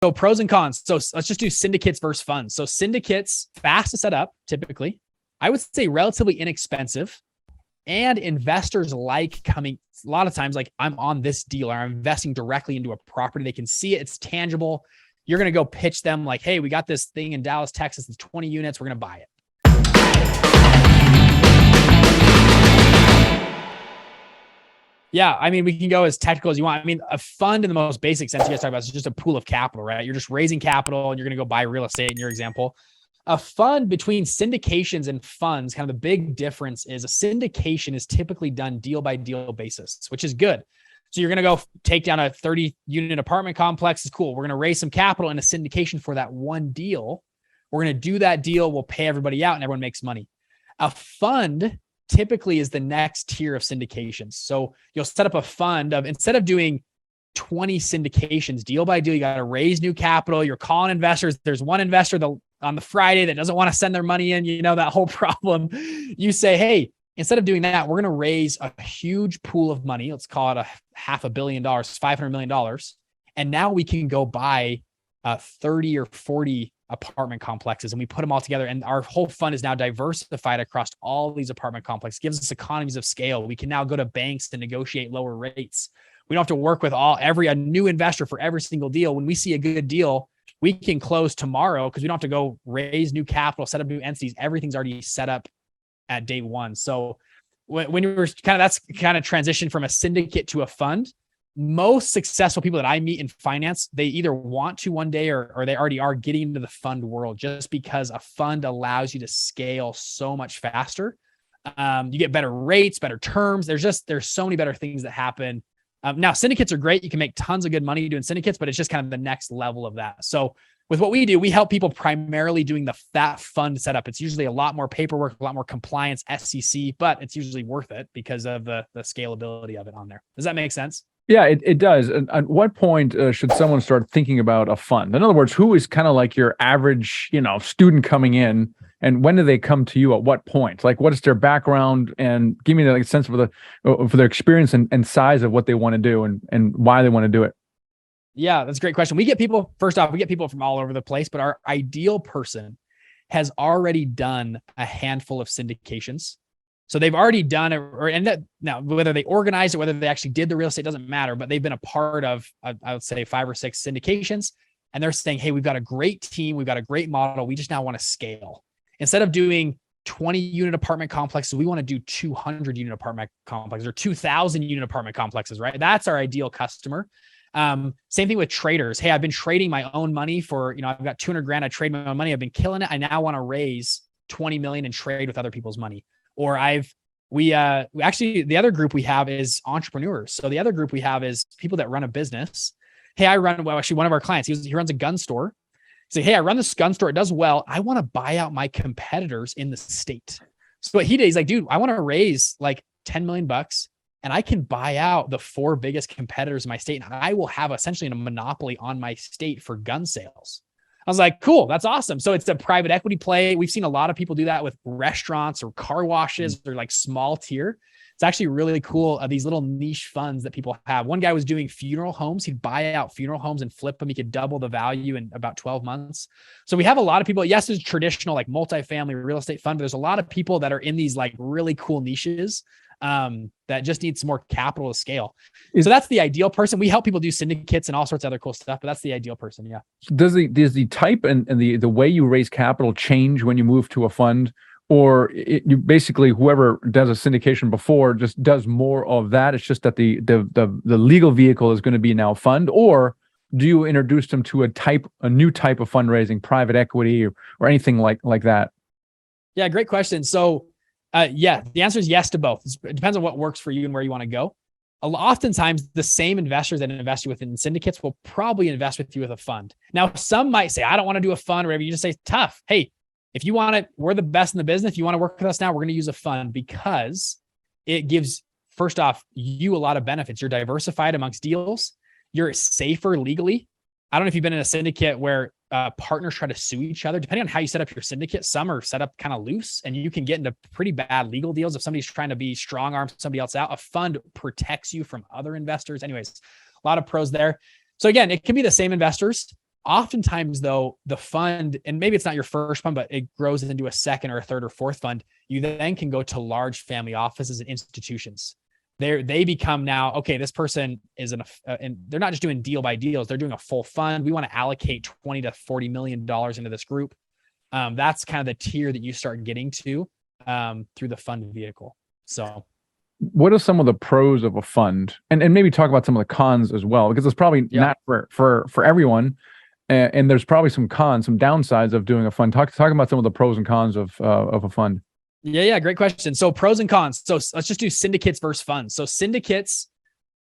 So pros and cons. So let's just do syndicates versus funds. So syndicates, fast to set up, typically. I would say relatively inexpensive. And investors like coming, a lot of times, like I'm on this deal or I'm investing directly into a property. They can see it, it's tangible. You're going to go pitch them like, hey, we got this thing in Dallas, Texas. It's 20 units. We're going to buy it. Yeah, I mean, we can go as technical as you want. I mean, a fund in the most basic sense you guys talk about is just a pool of capital, right? You're just raising capital and you're going to go buy real estate in your example. A fund, between syndications and funds, kind of the big difference is a syndication is typically done deal by deal basis, which is good. So you're going to go take down a 30 unit apartment complex. It's cool. We're going to raise some capital in a syndication for that one deal. We're going to do that deal. We'll pay everybody out and everyone makes money. A fund typically is the next tier of syndications. So you'll set up a fund of, instead of doing 20 syndications deal by deal, you got to raise new capital. You're calling investors. There's one investor on the Friday that doesn't want to send their money in, that whole problem. You say, hey, instead of doing that, we're going to raise a huge pool of money. Let's call it $500 million, $500 million. And now we can go buy 30 or 40 apartment complexes and we put them all together. And our whole fund is now diversified across all these apartment complexes, gives us economies of scale. We can now go to banks to negotiate lower rates. We don't have to work with a new investor for every single deal. When we see a good deal, we can close tomorrow because we don't have to go raise new capital, set up new entities. Everything's already set up at day one. So when you're that's transition from a syndicate to a fund. Most successful people that I meet in finance, they either want to one day or they already are getting into the fund world, just because a fund allows you to scale so much faster. You get better rates, better terms. There's so many better things that happen. Now syndicates are great. You can make tons of good money doing syndicates, but it's just kind of the next level of that. So with what we do, we help people primarily doing that fund setup. It's usually a lot more paperwork, a lot more compliance, SEC, but it's usually worth it because of the scalability of it on there. Does that make sense? Yeah, it does. And at what point should someone start thinking about a fund? In other words, who is kind of like your average, student coming in, and when do they come to you? At what point? Like, what is their background? And give me a sense for their experience and size of what they want to do and why they want to do it. Yeah, that's a great question. We get people from all over the place, but our ideal person has already done a handful of syndications. So they've already done it, now whether they organized it, whether they actually did the real estate, doesn't matter, but they've been a part of, I would say 5 or 6 syndications. And they're saying, hey, we've got a great team. We've got a great model. We just now want to scale. Instead of doing 20 unit apartment complexes, we want to do 200 unit apartment complexes or 2,000 unit apartment complexes, right? That's our ideal customer. Same thing with traders. Hey, I've been trading my own money for, I've got 200 grand. I trade my own money. I've been killing it. I now want to raise 20 million and trade with other people's money. Or we actually, the other group we have is entrepreneurs. So the other group we have is people that run a business. Hey, one of our clients, he runs a gun store. He's like, hey, I run this gun store. It does well. I want to buy out my competitors in the state. So what he did, he's like, dude, I want to raise like 10 million bucks and I can buy out the 4 biggest competitors in my state. And I will have essentially a monopoly on my state for gun sales. I was like, cool, that's awesome. So it's a private equity play. We've seen a lot of people do that with restaurants or car washes or like small tier. It's actually really cool. These little niche funds that people have. One guy was doing funeral homes. He'd buy out funeral homes and flip them. He could double the value in about 12 months. So we have a lot of people. Yes, there's traditional like multifamily real estate fund, but there's a lot of people that are in these like really cool niches that just need some more capital to scale. So that's the ideal person. We help people do syndicates and all sorts of other cool stuff, but that's the ideal person. Yeah. Does the type and the way you raise capital change when you move to a fund, or you basically whoever does a syndication before just does more of that? It's just that the legal vehicle is going to be now a fund, or do you introduce them to a new type of fundraising, private equity or anything like that? Yeah, great question. So yeah, the answer is yes to both. It depends on what works for you and where you want to go. Oftentimes, the same investors that invest you within syndicates will probably invest with you with a fund. Now, some might say, I don't want to do a fund, or whatever. You just say, tough. Hey, if you want it, we're the best in the business. If you want to work with us now, we're going to use a fund because it gives, first off, you a lot of benefits. You're diversified amongst deals. You're safer legally. I don't know if you've been in a syndicate where partners try to sue each other. Depending on how you set up your syndicate, some are set up kind of loose and you can get into pretty bad legal deals if somebody's trying to be strong arm somebody else out. A fund protects you from other investors. Anyways, a lot of pros there. So again, it can be the same investors. Oftentimes though, the fund, and maybe it's not your first fund, but it grows into a second or a third or fourth fund, you then can go to large family offices and institutions. They become now, okay, this person is and they're not just doing deal by deals, they're doing a full fund. We want to allocate 20 to $40 million into this group. That's kind of the tier that you start getting to through the fund vehicle. So what are some of the pros of a fund, and maybe talk about some of the cons as well, because it's probably not for everyone. And there's probably some cons, some downsides of doing a fund. Talk about some of the pros and cons of a fund. Yeah, great question. So pros and cons. So let's just do syndicates versus funds. So syndicates,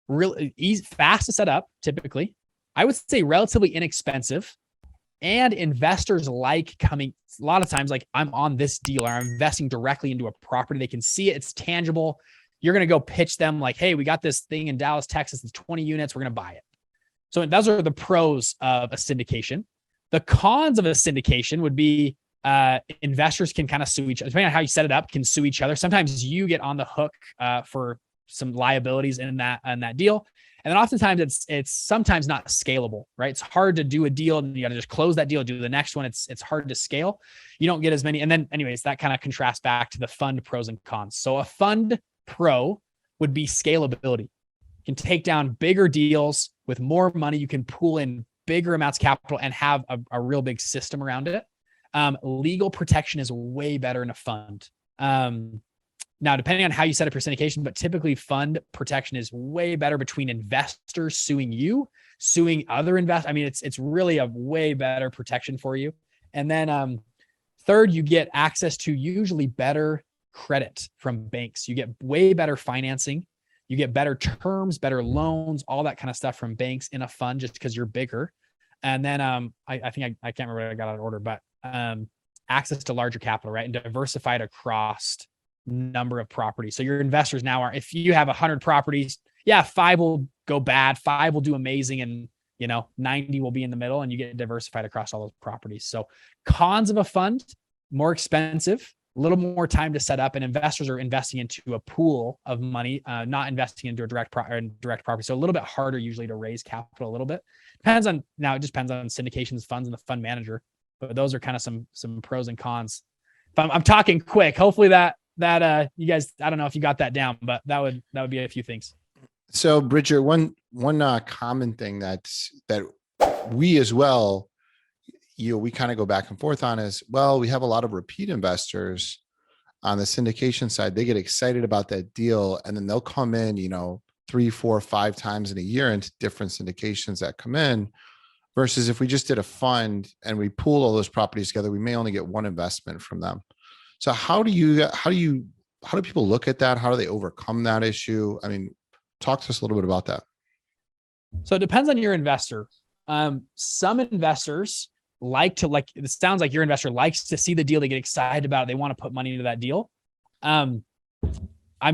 really easy, fast to set up. Typically, I would say relatively inexpensive, and investors like coming. A lot of times, like, I'm on this deal, or I'm investing directly into a property. They can see it; it's tangible. You're going to go pitch them like, "Hey, we got this thing in Dallas, Texas. It's 20 units. We're going to buy it." So those are the pros of a syndication. The cons of a syndication would be investors can kind of sue each other, depending on how you set it up, can sue each other. Sometimes you get on the hook for some liabilities in that deal. And then oftentimes it's sometimes not scalable, right? It's hard to do a deal and you got to just close that deal, do the next one. It's hard to scale. You don't get as many. And then anyways, that kind of contrasts back to the fund pros and cons. So a fund pro would be scalability. You can take down bigger deals with more money. You can pool in bigger amounts of capital and have a real big system around it. Legal protection is way better in a fund. Now, depending on how you set up your syndication, but typically fund protection is way better between investors suing you, suing other investors. I mean, it's really a way better protection for you. And then third, you get access to usually better credit from banks. You get way better financing. You get better terms, better loans, all that kind of stuff from banks in a fund just because you're bigger. And then I think I can't remember what I got out of order, but access to larger capital, right? And diversified across number of properties. So your investors now are, if you have 100 properties, 5 will go bad, 5 will do amazing, and 90 will be in the middle, and you get diversified across all those properties. So cons of a fund: more expensive, a little more time to set up, and investors are investing into a pool of money, not investing into a direct property. So a little bit harder usually to raise capital a little bit. It just depends on syndications, funds, and the fund manager. But those are kind of some pros and cons. If I'm talking quick, hopefully that you guys, I don't know if you got that down, but that would be a few things. So Bridger, one common thing that we as well, we kind of go back and forth on is, well, we have a lot of repeat investors on the syndication side. They get excited about that deal, and then they'll come in, 3, 4, 5 times in a year into different syndications that come in. Versus if we just did a fund and we pool all those properties together, we may only get one investment from them. So how do people look at that? How do they overcome that issue? I mean, talk to us a little bit about that. So it depends on your investor. Some investors it sounds like your investor likes to see the deal. They get excited about it. They want to put money into that deal. I'm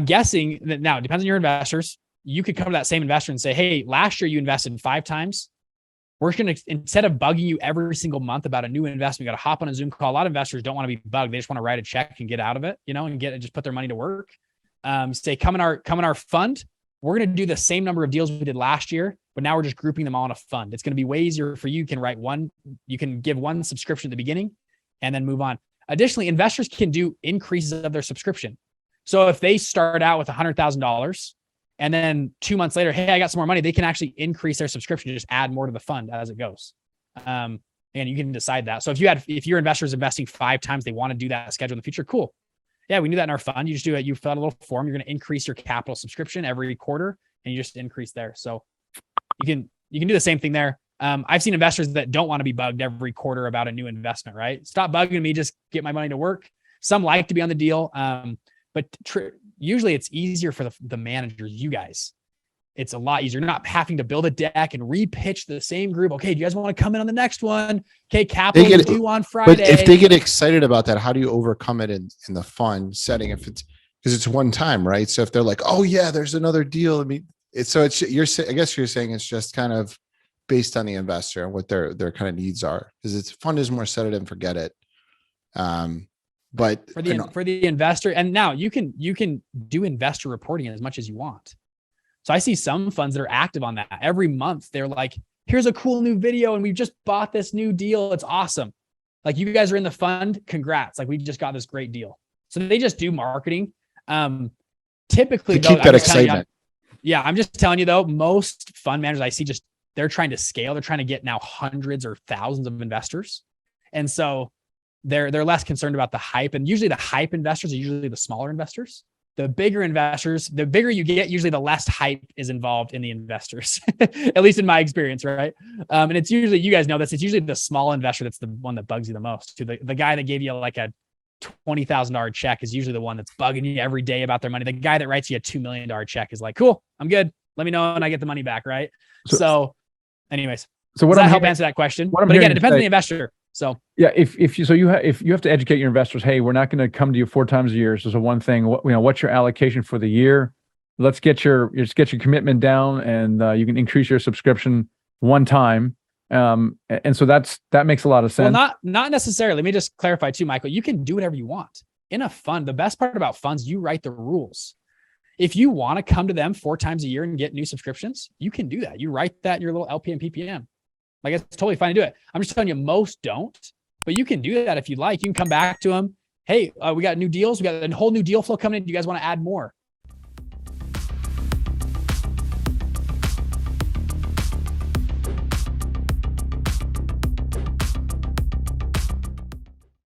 guessing that now it depends on your investors. You could come to that same investor and say, "Hey, last year you invested 5 times. We're going to, instead of bugging you every single month about a new investment, you got to hop on a Zoom call." A lot of investors don't want to be bugged. They just want to write a check and get out of it, and just put their money to work. Say, come in our fund. We're going to do the same number of deals we did last year, but now we're just grouping them all in a fund. It's going to be way easier for you. You can give one subscription at the beginning and then move on. Additionally, investors can do increases of their subscription. So if they start out with $100,000 and then 2 months later, hey, I got some more money, they can actually increase their subscription, just add more to the fund as it goes. And you can decide that. So if your investor is investing 5 times, they want to do that schedule in the future, cool. Yeah, we do that in our fund. You just do it. You fill out a little form. You're going to increase your capital subscription every quarter, and you just increase there. So you can do the same thing there. I've seen investors that don't want to be bugged every quarter about a new investment, right? Stop bugging me, just get my money to work. Some like to be on the deal. But usually it's easier for the managers, you guys. It's a lot easier. You're not having to build a deck and repitch the same group. Okay, do you guys want to come in on the next one? Okay, capital is due on Friday. But if they get excited about that, how do you overcome it in the fund setting? If it's because it's one time, right? So if they're like, "Oh yeah, there's another deal," I mean, I guess you're saying it's just kind of based on the investor and what their kind of needs are, because fund is more set it and forget it. But for the investor, and now you can do investor reporting as much as you want. So I see some funds that are active on that. Every month they're like, here's a cool new video and we just bought this new deal. It's awesome. Like, you guys are in the fund. Congrats. Like, we just got this great deal. So they just do marketing. Typically, to keep that excitement. I'm just telling you though, most fund managers I see, they're trying to scale. They're trying to get now hundreds or thousands of investors. And so they're less concerned about the hype. And usually the hype investors are usually the smaller investors. The bigger investors, the bigger you get, usually the less hype is involved in the investors, at least in my experience, right? And it's usually, you guys know this, it's usually the small investor that's the one that bugs you the most. The guy that gave you like a $20,000 check is usually the one that's bugging you every day about their money. The guy that writes you a $2 million check is like, cool, I'm good. Let me know when I get the money back, right? So anyways, so what does that I'm help hearing, answer that question? But again, it depends on the investor. So yeah, if you have to educate your investors, hey, we're not going to come to you 4 times a year. So one thing, what's your allocation for the year? Let's get your commitment down, and you can increase your subscription one time. And so that makes a lot of sense. Well, not necessarily. Let me just clarify too, Michael. You can do whatever you want in a fund. The best part about funds, you write the rules. If you want to come to them 4 times a year and get new subscriptions, you can do that. You write that in your little LP and PPM. Like, it's totally fine to do it. I'm just telling you, most don't, but you can do that if you like. You can come back to them. Hey, we got new deals. We got a whole new deal flow coming in. Do you guys want to add more?